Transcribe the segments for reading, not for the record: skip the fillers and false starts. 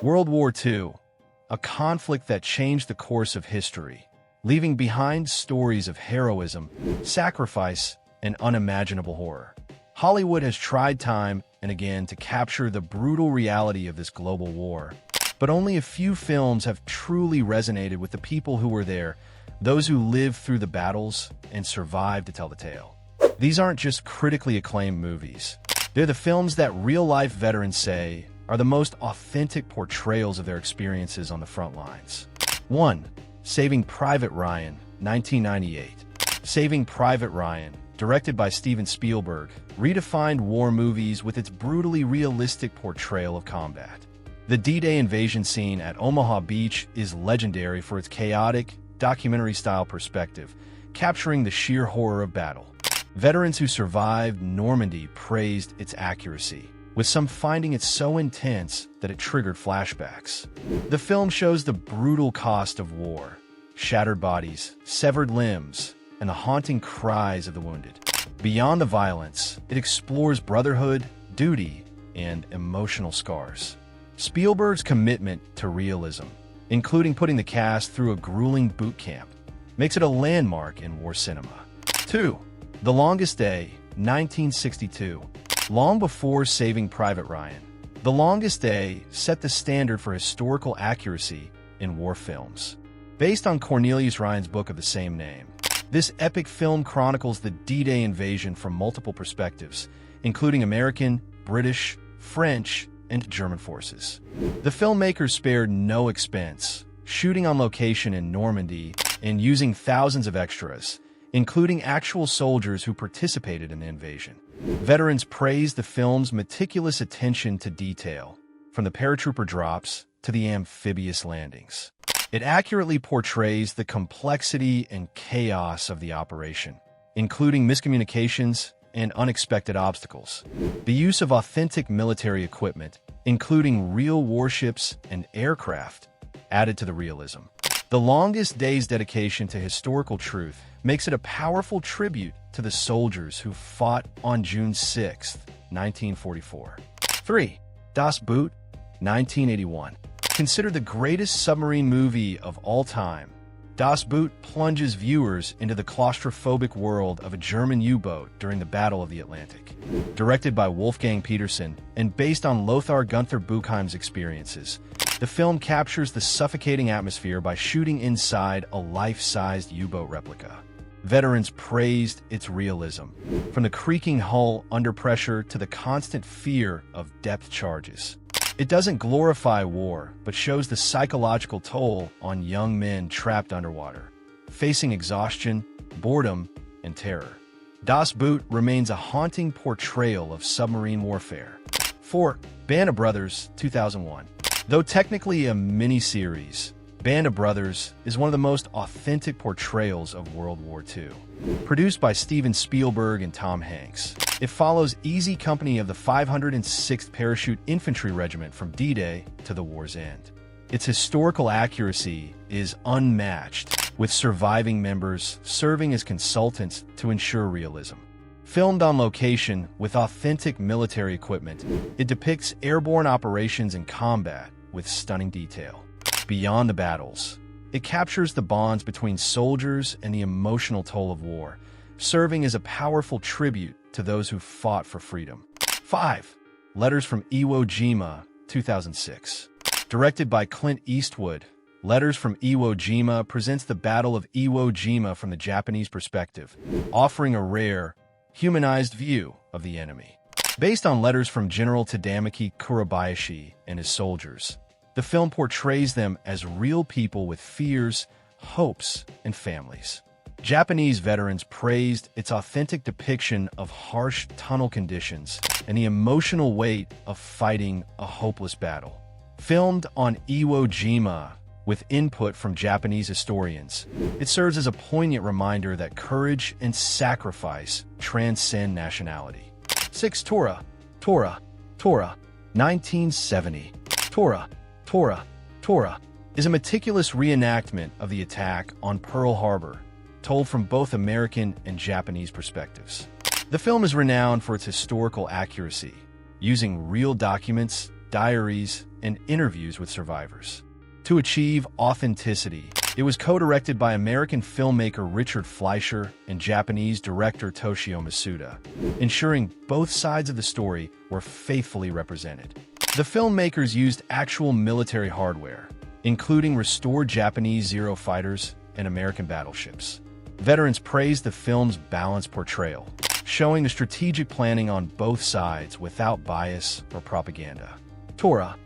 World War II, a conflict that changed the course of history, leaving behind stories of heroism, sacrifice, and unimaginable horror. Hollywood has tried time and again to capture the brutal reality of this global war, but only a few films have truly resonated with the people who were there, those who lived through the battles and survived to tell the tale. These aren't just critically acclaimed movies. They're the films that real-life veterans say are the most authentic portrayals of their experiences on the front lines. 1. Saving Private Ryan, 1998. Saving Private Ryan, directed by Steven Spielberg, redefined war movies with its brutally realistic portrayal of combat. The D-Day invasion scene at Omaha Beach is legendary for its chaotic, documentary-style perspective, capturing the sheer horror of battle. Veterans who survived Normandy praised its accuracy, with some finding it so intense that it triggered flashbacks. The film shows the brutal cost of war, shattered bodies, severed limbs, and the haunting cries of the wounded. Beyond the violence, it explores brotherhood, duty, and emotional scars. Spielberg's commitment to realism, including putting the cast through a grueling boot camp, makes it a landmark in war cinema. 2. The Longest Day, 1962. Long before Saving Private Ryan, The Longest Day set the standard for historical accuracy in war films. Based on Cornelius Ryan's book of the same name, this epic film chronicles the D-Day invasion from multiple perspectives, including American, British, French, and German forces. The filmmakers spared no expense, shooting on location in Normandy and using thousands of extras, including actual soldiers who participated in the invasion. Veterans praised the film's meticulous attention to detail, from the paratrooper drops to the amphibious landings. It accurately portrays the complexity and chaos of the operation, including miscommunications and unexpected obstacles. The use of authentic military equipment, including real warships and aircraft, added to the realism. The Longest Day's dedication to historical truth makes it a powerful tribute to the soldiers who fought on June 6, 1944. 3. Das Boot, 1981. Considered the greatest submarine movie of all time, Das Boot plunges viewers into the claustrophobic world of a German U-boat during the Battle of the Atlantic. Directed by Wolfgang Petersen and based on Lothar Gunther Buchheim's experiences, the film captures the suffocating atmosphere by shooting inside a life-sized U-boat replica. Veterans praised its realism, from the creaking hull under pressure to the constant fear of depth charges. It doesn't glorify war, but shows the psychological toll on young men trapped underwater, facing exhaustion, boredom, and terror. Das Boot remains a haunting portrayal of submarine warfare. 4. Band of Brothers, 2001. Though technically a mini-series, Band of Brothers is one of the most authentic portrayals of World War II. Produced by Steven Spielberg and Tom Hanks, it follows Easy Company of the 506th Parachute Infantry Regiment from D-Day to the war's end. Its historical accuracy is unmatched, with surviving members serving as consultants to ensure realism. Filmed on location with authentic military equipment, it depicts airborne operations and combat with stunning detail. Beyond the battles, it captures the bonds between soldiers and the emotional toll of war, serving as a powerful tribute to those who fought for freedom. 5. Letters from Iwo Jima, 2006. Directed by Clint Eastwood, Letters from Iwo Jima presents the Battle of Iwo Jima from the Japanese perspective, offering a rare, humanized view of the enemy. Based on letters from General Tadamaki Kurabayashi and his soldiers, the film portrays them as real people with fears, hopes, and families. Japanese veterans praised its authentic depiction of harsh tunnel conditions and the emotional weight of fighting a hopeless battle. Filmed on Iwo Jima with input from Japanese historians, it serves as a poignant reminder that courage and sacrifice transcend nationality. 6. Tora, 1970. Tora is a meticulous reenactment of the attack on Pearl Harbor, told from both American and Japanese perspectives. The film is renowned for its historical accuracy, using real documents diaries, and interviews with survivors. To achieve authenticity, it was co-directed by American filmmaker Richard Fleischer and Japanese director Toshio Masuda, ensuring both sides of the story were faithfully represented. The filmmakers used actual military hardware, including restored Japanese Zero fighters and American battleships. Veterans praised the film's balanced portrayal, showing the strategic planning on both sides without bias or propaganda. Tora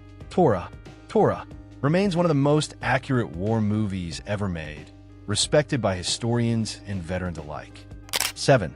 remains one of the most accurate war movies ever made, respected by historians and veterans alike. 7.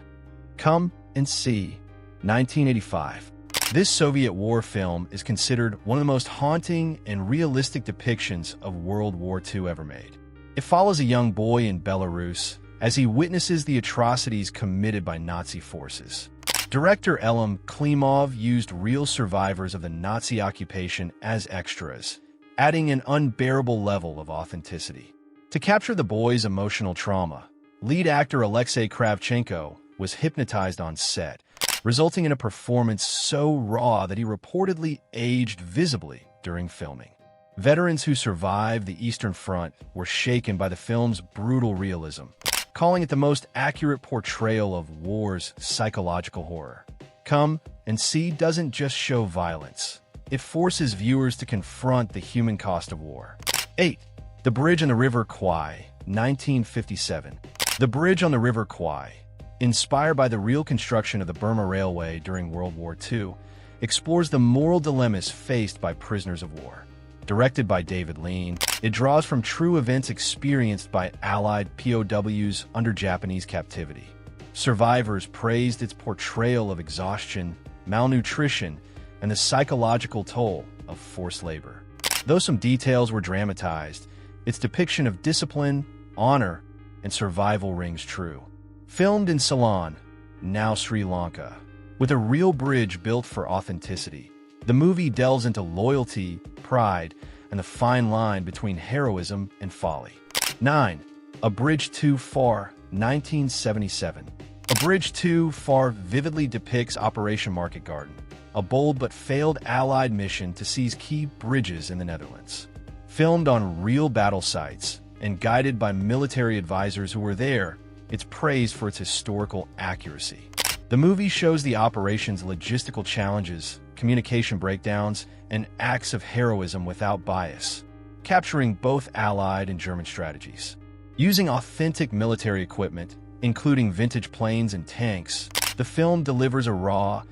Come and See, 1985. This Soviet war film is considered one of the most haunting and realistic depictions of World War II ever made. It follows a young boy in Belarus as he witnesses the atrocities committed by Nazi forces. Director Elim Klimov used real survivors of the Nazi occupation as extras, adding an unbearable level of authenticity. To capture the boy's emotional trauma, lead actor Alexei Kravchenko was hypnotized on set, resulting in a performance so raw that he reportedly aged visibly during filming. Veterans who survived the Eastern Front were shaken by the film's brutal realism, calling it the most accurate portrayal of war's psychological horror. Come and See doesn't just show violence. It forces viewers to confront the human cost of war. 8. The Bridge on the River Kwai, 1957. The Bridge on the River Kwai, inspired by the real construction of the Burma Railway during World War II, explores the moral dilemmas faced by prisoners of war. Directed by David Lean, it draws from true events experienced by Allied POWs under Japanese captivity. Survivors praised its portrayal of exhaustion, malnutrition, and the psychological toll of forced labor. Though some details were dramatized, its depiction of discipline, honor, and survival rings true. Filmed in Ceylon, now Sri Lanka, with a real bridge built for authenticity, the movie delves into loyalty, pride, and the fine line between heroism and folly. 9. A Bridge Too Far, 1977. A Bridge Too Far vividly depicts Operation Market Garden, a bold but failed Allied mission to seize key bridges in the Netherlands. Filmed on real battle sites and guided by military advisors who were there, it's praised for its historical accuracy. The movie shows the operation's logistical challenges, communication breakdowns, and acts of heroism without bias, capturing both Allied and German strategies. Using authentic military equipment, including vintage planes and tanks, the film delivers a raw,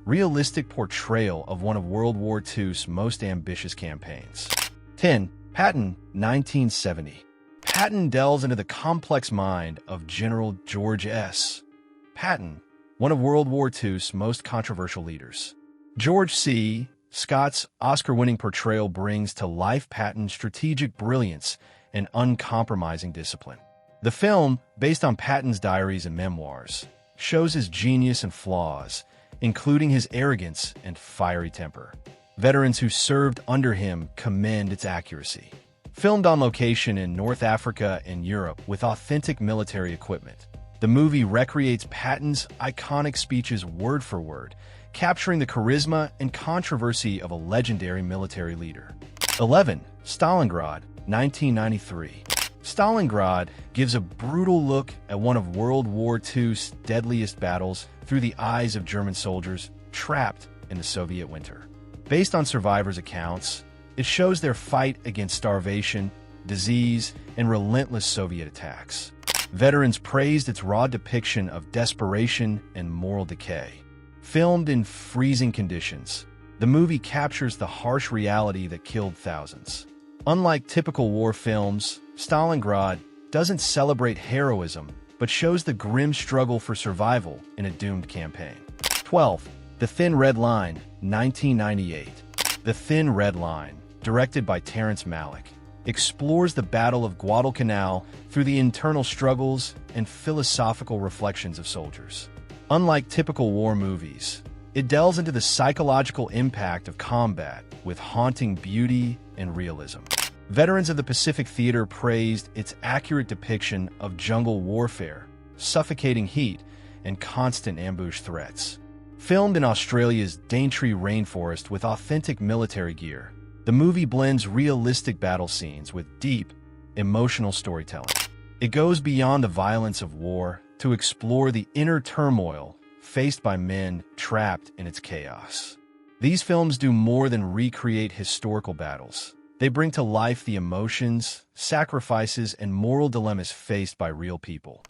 realistic portrayal of one of World War II's most ambitious campaigns. 10. Patton, 1970. Patton delves into the complex mind of General George S. Patton, one of World War II's most controversial leaders. George C. Scott's Oscar-winning portrayal brings to life Patton's strategic brilliance and uncompromising discipline. The film, based on Patton's diaries and memoirs, shows his genius and flaws, including his arrogance and fiery temper. Veterans who served under him commend its accuracy. Filmed on location in North Africa and Europe with authentic military equipment, the movie recreates Patton's iconic speeches word for word, capturing the charisma and controversy of a legendary military leader. 11. Stalingrad, 1993. Stalingrad gives a brutal look at one of World War II's deadliest battles through the eyes of German soldiers trapped in the Soviet winter. Based on survivors' accounts, it shows their fight against starvation, disease, and relentless Soviet attacks. Veterans praised its raw depiction of desperation and moral decay. Filmed in freezing conditions, the movie captures the harsh reality that killed thousands. Unlike typical war films, Stalingrad doesn't celebrate heroism, but shows the grim struggle for survival in a doomed campaign. 12. The Thin Red Line, 1998. The Thin Red Line, directed by Terrence Malick, explores the Battle of Guadalcanal through the internal struggles and philosophical reflections of soldiers. Unlike typical war movies, it delves into the psychological impact of combat with haunting beauty and realism. Veterans of the Pacific Theater praised its accurate depiction of jungle warfare, suffocating heat, and constant ambush threats. Filmed in Australia's Daintree rainforest with authentic military gear, the movie blends realistic battle scenes with deep, emotional storytelling. It goes beyond the violence of war to explore the inner turmoil faced by men trapped in its chaos. These films do more than recreate historical battles. They bring to life the emotions, sacrifices, and moral dilemmas faced by real people.